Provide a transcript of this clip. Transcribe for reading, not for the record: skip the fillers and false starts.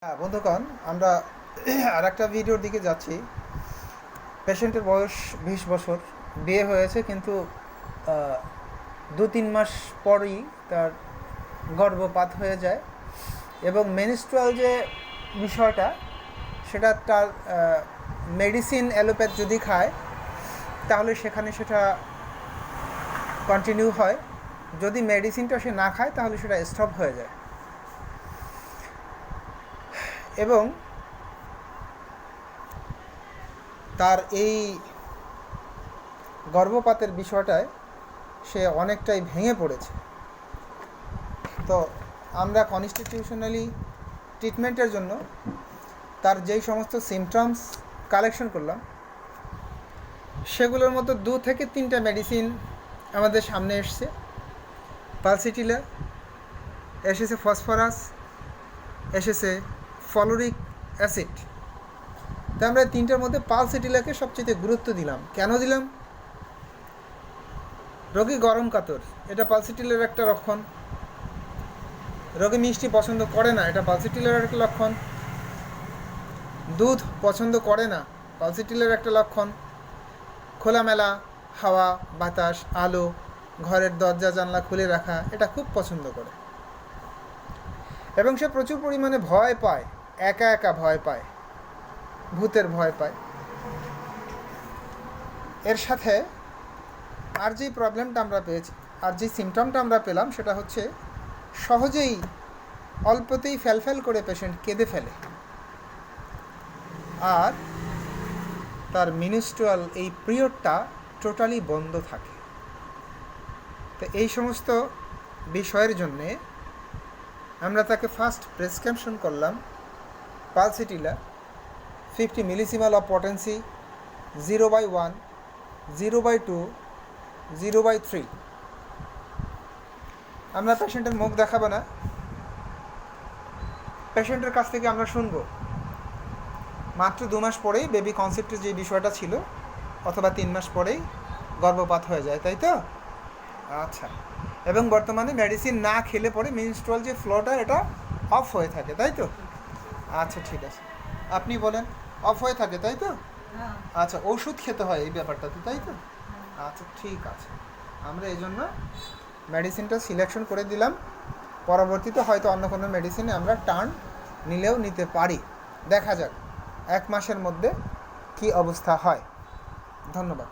হ্যাঁ বন্ধুগণ, আমরা আর একটা ভিডিওর দিকে যাচ্ছি। পেশেন্টের বয়স 20 বছর, বিয়ে হয়েছে, কিন্তু 2-3 মাস পরই তার গর্ভপাত হয়ে যায় এবং মেনস্ট্রুয়াল যে বিষয়টা, সেটা তার মেডিসিন অ্যালোপ্যাথ যদি খায় তাহলে সেখানে সেটা কন্টিনিউ হয়। যদি মেডিসিনটা সে না খায় তাহলে সেটা স্টপ হয়ে যায়। এবং তার এই গর্ভপাতের বিষয়টায় সে অনেকটাই ভেঙে পড়েছে। তো আমরা কনস্টিটিউশনালি ট্রিটমেন্টের জন্য তার যেই সমস্ত সিমটমস কালেকশন করলাম, সেগুলোর মধ্যে 2 থেকে 3টা মেডিসিন আমাদের সামনে এসছে। পালসিটিলা এসেছে, ফসফরাস এসেছে, ফলোরিক অ্যাসিড। তো আমরা 3টার মধ্যে পালসিটিলাকে সবচেয়ে গুরুত্ব দিলাম। কেন দিলাম? রোগী গরম কাতর, এটা পালসিটিলার একটা লক্ষণ। রোগী মিষ্টি পছন্দ করে না, এটা পালসিটিলার একটা লক্ষণ। দুধ পছন্দ করে না, পালসিটিলার একটা লক্ষণ। খোলামেলা হাওয়া, বাতাস, আলো, ঘরের দরজা জানলা খুলে রাখা, এটা খুব পছন্দ করে। এবং সে প্রচুর পরিমাণে ভয় পায়, একা একা ভয় পায়, ভূতের ভয় পায়। এর সাথে আর যেই প্রবলেমটা আমরা পেয়েছি, আর যে সিমটমটা আমরা পেলাম, সেটা হচ্ছে সহজেই অল্পতেই ফ্যালফ্যাল করে পেশেন্ট কেঁদে ফেলে, আর তার মিনিস্ট্রুয়াল এই পিরিয়ডটা টোটালি বন্ধ থাকে। তো এই সমস্ত বিষয়ের জন্যে আমরা তাকে ফার্স্ট প্রেসক্রিপশন করলাম পালসিটিলা 50 মিলিসিমাল অফ পটেন্সি, 0/1, 0/2, 0/3। আমরা পেশেন্টের মুখ দেখাবো না, পেশেন্টের কাছ থেকে আমরা শুনবো। মাত্র 2 মাস পরেই বেবি কনসেপ্টের যে বিষয়টা ছিল, অথবা 3 মাস পরেই গর্ভপাত হয়ে যায়, তাই তো? আচ্ছা। এবং বর্তমানে মেডিসিন না খেলে পরে মেনস্ট্রুয়াল যে ফ্লোটা, এটা অফ হয়ে থাকে, তাই তো? আচ্ছা, ঠিক আছে, আপনি বলেন। অফ হয়ে থাকে, তাই তো? আচ্ছা, ওষুধ খেতে হয় এই ব্যাপারটাতে, তাই তো? আচ্ছা, ঠিক আছে। আমরা এই জন্য মেডিসিনটা সিলেকশন করে দিলাম। পরবর্তীতে হয়তো অন্য কোনো মেডিসিনে আমরা টার্ন নিলেও নিতে পারি। দেখা যাক 1 মাসের মধ্যে কি অবস্থা হয়। ধন্যবাদ।